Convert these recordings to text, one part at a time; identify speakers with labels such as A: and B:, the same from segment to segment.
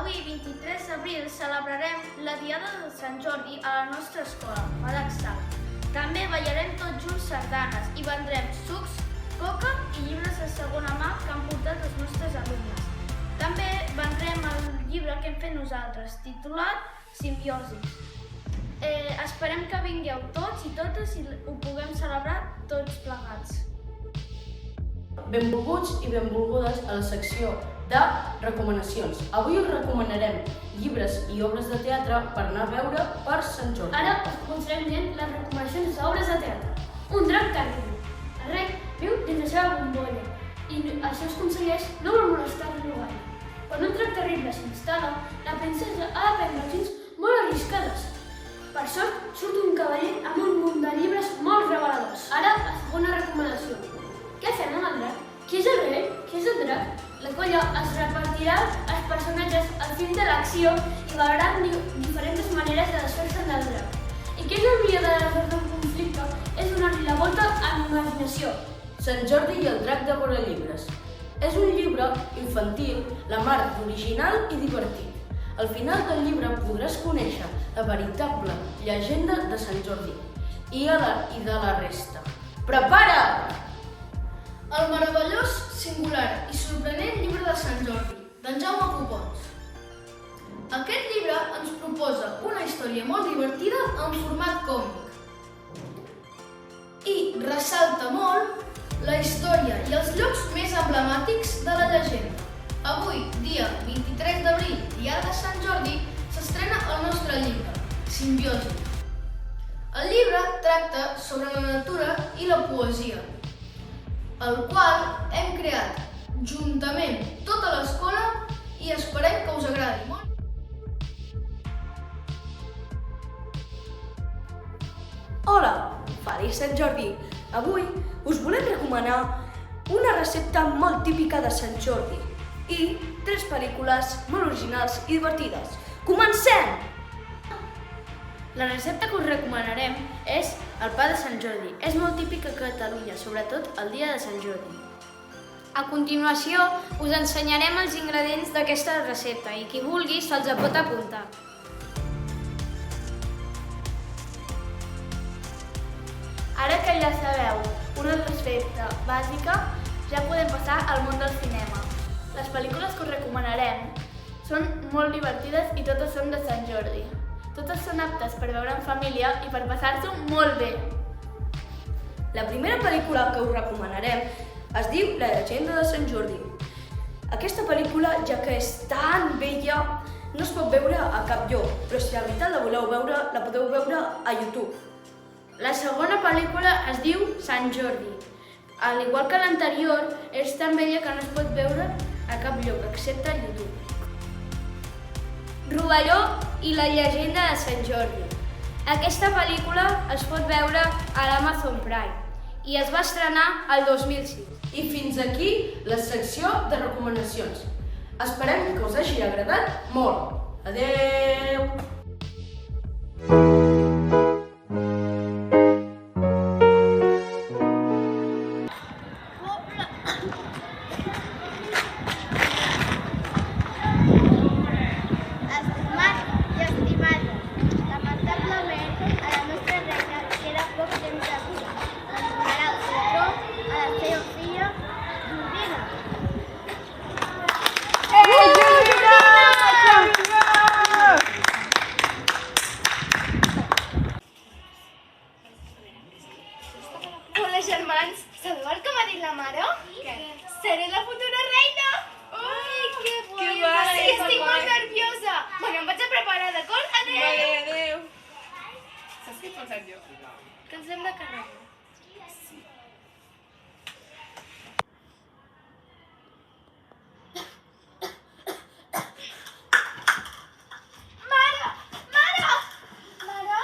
A: Avui, 23 d'abril, celebrarem la Diada de Sant Jordi a la nostra escola, Malaxal. També ballarem tots junts sardanes i vendrem sucs, coca i llibres de segona mà que han portat els nostres alumnes. També vendrem el llibre que hem fet nosaltres, titulat Simbiosi. Esperem que vingueu tots i totes i ho puguem celebrar tots plegats.
B: Benvolguts i benvolgudes a la secció de recomanacions. Avui us recomanarem llibres i obres de teatre per anar a veure per Sant Jordi.
C: Ara us començarem dient les recomanacions d'obres de teatre. Un drac terrible. El rei viu dins la seva bombolla i els seus consellers no volen molestar-lo gaire. Quan un drac terrible s'instal·la, la princesa ha de prendre accions molt arriscades. Per sort, surt un cavaller amb un munt de llibres molt reveladors. Ara, la segona recomanació. Què fem amb el drac? Qui és el rei? Qui és el drac? La colla es repartirà els personatges al fil de l'acció i veuran diferents maneres de desfer-se del drac. I què és el millor de resoldre un conflicte? És donar-li la volta a l'imaginació.
B: Sant Jordi i el drac de llibres. És un llibre infantil, la mar d'original i divertit. Al final del llibre podràs conèixer la veritable llegenda de Sant Jordi i de la resta. Prepara't!
D: El meravellós, singular i sorprenent llibre de Sant Jordi, d'en Jaume Copons. Aquest llibre ens proposa una història molt divertida en format còmic. I ressalta molt la història i els llocs més emblemàtics de la llegenda. Avui, dia 23 d'abril, Diada de Sant Jordi, s'estrena el nostre llibre, Simbiosi. El llibre tracta sobre la natura i la poesia, el qual hem creat juntament tota l'escola i esperem que us agradi molt.
E: Hola, feliç Sant Jordi! Avui us volem recomanar una recepta molt típica de Sant Jordi i 3 pel·lícules molt originals i divertides. Comencem!
A: La recepta que us recomanarem és el pa de Sant Jordi. És molt típic a Catalunya, sobretot el dia de Sant Jordi.
C: A continuació, us ensenyarem els ingredients d'aquesta recepta i qui vulgui se'ls pot apuntar.
A: Ara que ja sabeu una recepta bàsica, ja podem passar al món del cinema. Les pel·lícules que us recomanarem són molt divertides i totes són de Sant Jordi. Totes són aptes per veure en família i per passar-s'ho molt bé.
E: La primera pel·lícula que us recomanarem es diu La llegenda de Sant Jordi. Aquesta pel·lícula, ja que és tan vella, no es pot veure a cap lloc, però si la veritat la voleu veure, la podeu veure a YouTube.
A: La segona pel·lícula es diu Sant Jordi. Al igual que l'anterior, és tan vella que no es pot veure a cap lloc, excepte a YouTube.
C: Rovelló i la llegenda de Sant Jordi. Aquesta pel·lícula es pot veure a l'Amazon Prime i es va estrenar el 2006.
B: I fins aquí la secció de recomanacions. Esperem que us hagi agradat molt. Adeu!
D: Hola, germans! Sabeu el que m'ha dit la mare? Què? Seré la futura reina! Ui, que guai! Sí, estic molt nerviosa! Bueno, em vaig a preparar, d'acord? Adéu! Vale, adéu! Saps què he pensat jo? Que ens hem de carregar. Sí. Mare! Mare! Mare?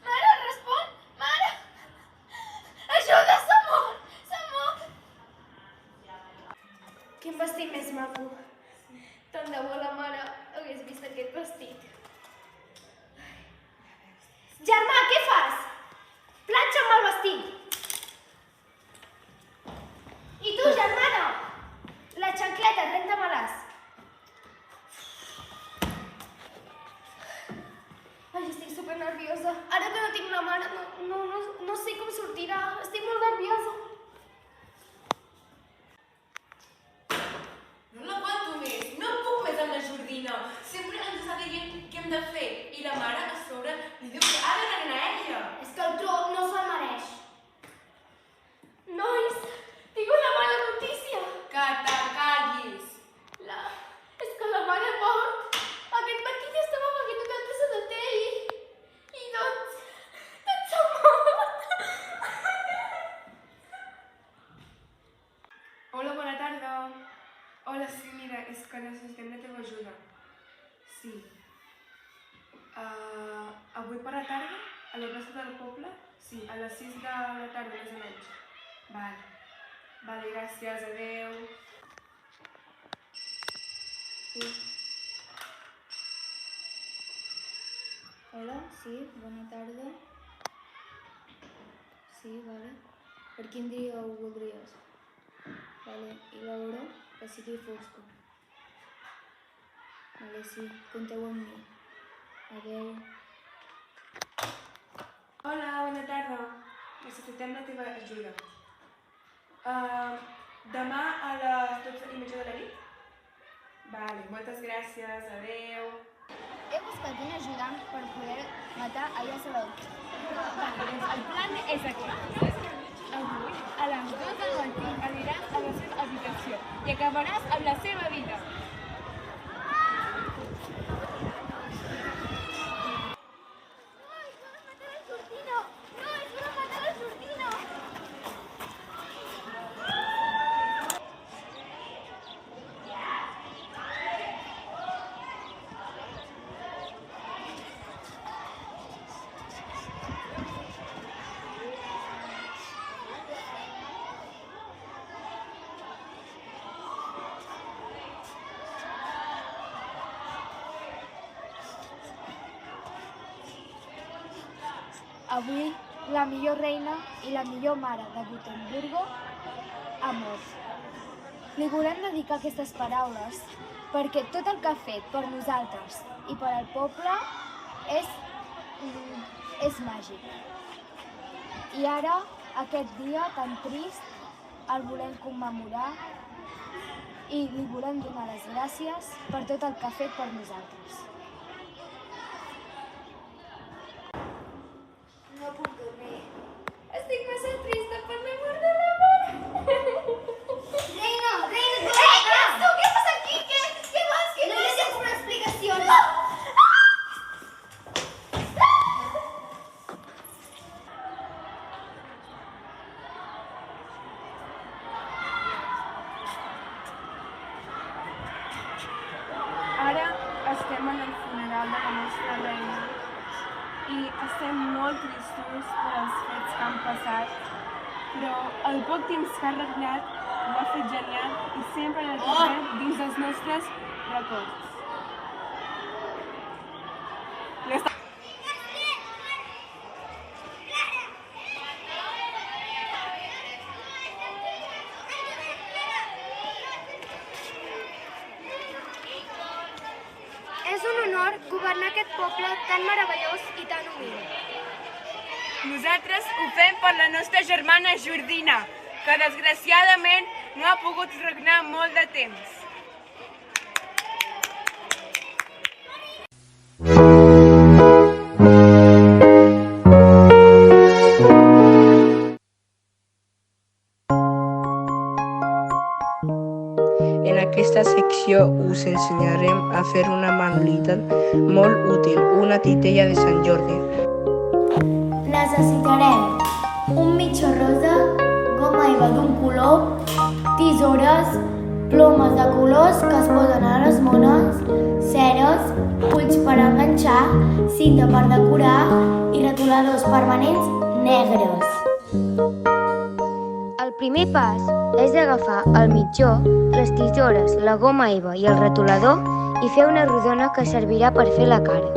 D: Mare, respon! Mare! Ajuda, s'ha mort! S'ha mort! Quin vestit més maco. Tant de bo la mare hagués vist aquest vestit. Germà, què fas? Planxa'm el vestit. I tu, germana? La xancleta, renta-me-les.
A: mare, no sé com sortirà. Estic molt nerviosa.
F: No l'aguanto més, no puc més amb la Jordina. Sempre ens està dient què hem de fer i la mare a sobre li diu que ha de regalar a ella.
A: És que el tro no se'l mereix. Nois, tinc una mala notícia.
F: Que te callis.
A: És que la mare ha mort. Aquest matí ja estava beguent una tassa de te i doncs s'ha mort.
G: Hola, bona tarda. Hola, sí, mira, és que necessitem la teva ajuda. Sí. Avui per la tarda, a la plaça del poble? Sí, a les 6 de la tarda, més o menys. Vale, gràcies, adeu. Sí.
H: Hola, sí, bona tarda. Sí, vale. Per quin dia ho voldries? Vale, i l'hora? Que sigui fosca. Vale, sí, compteu amb mi. Adeu.
G: Hola, bona tarda. Necessitem la teva ajuda. Demà a les 12:30 de la nit? Vale, moltes gràcies, adeu.
H: He buscat un ajudant per poder matar a Yasalot.
I: El plan és aquest. Avui, a les 2 del matí, aniràs a la seva habitació i acabaràs amb la seva vida.
H: Avui, la millor reina i la millor mare de Gutenbergo ha mort. Li volem dedicar aquestes paraules perquè tot el que ha fet per nosaltres i per al poble és màgic. I ara, aquest dia tan trist, el volem commemorar i li volem donar les gràcies per tot el que ha fet per nosaltres. No puc dormir. Estic massa trista per la mort de la mare.
A: Reina, tu! Què passa aquí? Què vols? Que no necessito una explicació. No!
G: Ara estem en el funeral de la nostra reina i estem molt tristos per els fets que han passat, però el poc temps que ha regnat ho ha fet genial i sempre la tindrem dins dels nostres records.
H: És un honor governar aquest poble tan meravellós i tan humil.
I: Nosaltres ho fem per la nostra germana Jordina, que desgraciadament no ha pogut regnar molt de temps.
J: En aquesta secció us ensenyarem a fer una manualitat molt útil, una titella de Sant Jordi.
H: Necessitarem un mitjó rosa, goma eva d'un color, tisores, plomes de colors que es posen a les mones, ceres, ulls per enganxar, cinta per decorar i retoladors permanents negres.
K: El primer pas és agafar el mitjó, les tisores, la goma eva i el retolador i fer una rodona que servirà per fer la cara.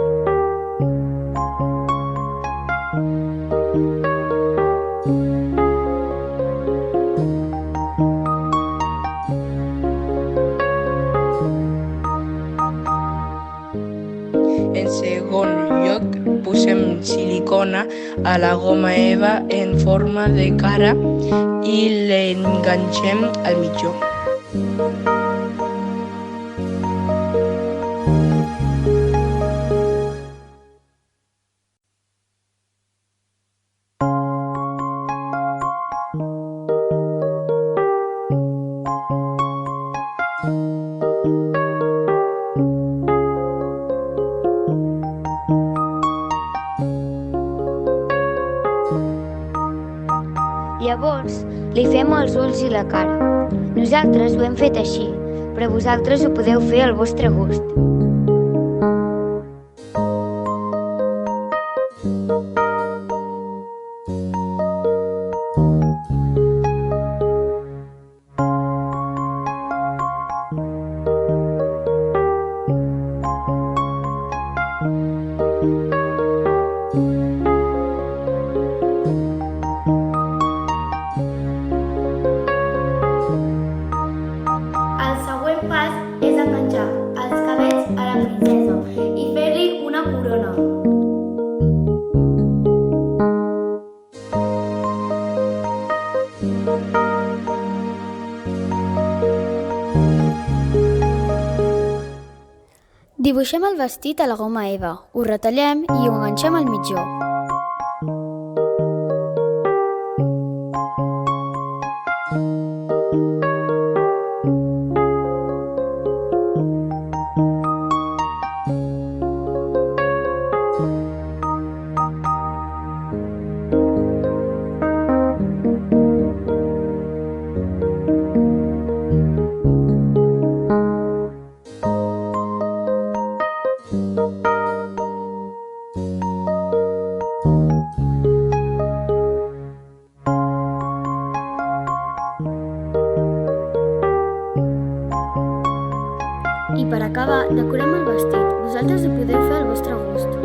J: En segon lloc, posem silicona a la goma eva en forma de cara i l'enganxem al mitjó.
K: Llavors, li fem els ulls i la cara. Nosaltres ho hem fet així, però vosaltres ho podeu fer al vostre gust.
H: El següent pas és enganxar els cabells a la princesa i fer-li una corona.
L: Dibuixem el vestit a la goma eva, ho retallem i ho enganxem al mitjó. I per acabar, decorem el vestit. Vosaltres ho podeu fer al vostre gust.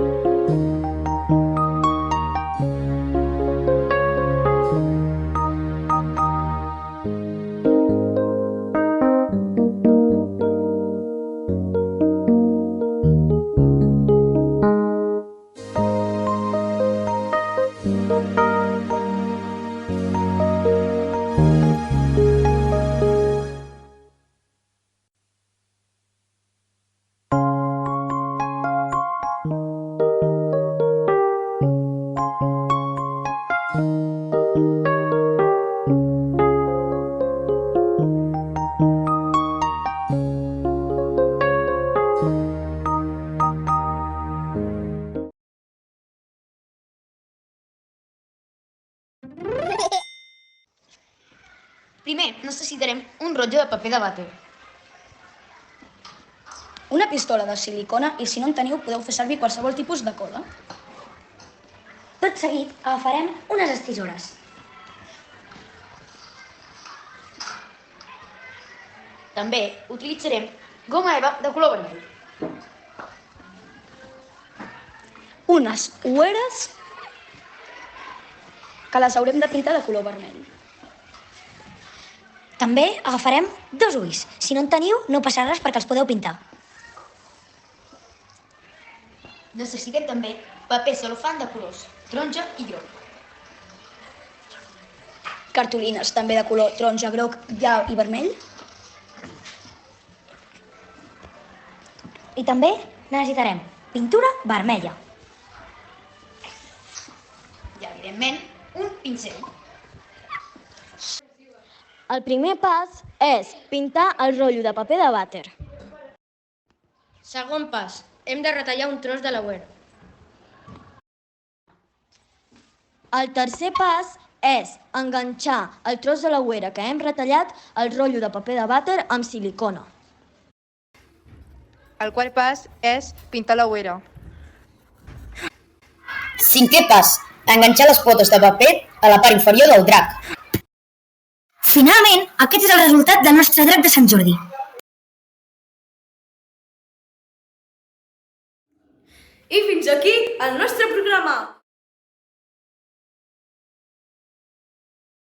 E: Primer, necessitarem un rotlle de paper de vàter, una pistola de silicona i si no en teniu podeu fer servir qualsevol tipus de cola.
K: Tot seguit agafarem unes estisores.
E: També utilitzarem goma eva de color vermell. Unes ulleres que les haurem de pintar de color vermell.
K: També agafarem 2 ulls. Si no en teniu, no passarà res perquè els podeu pintar.
E: Necessitem també paper celofan de colors taronja i groc. Cartolines també de color taronja, groc, blau i vermell.
K: I també necessitarem pintura vermella.
E: I, evidentment, un pincel.
L: El primer pas és pintar el rotllo de paper de vàter.
B: Segon pas, hem de retallar un tros de l'auer.
L: El tercer pas és enganxar el tros de l'auera que hem retallat al rotllo de paper de vàter amb silicona.
M: El quart pas és pintar l'auera.
N: Cinquè pas, enganxar les potes de paper a la part inferior del drac.
H: Finalment, aquest és el resultat del nostre drac de Sant Jordi.
B: I fins aquí el nostre programa.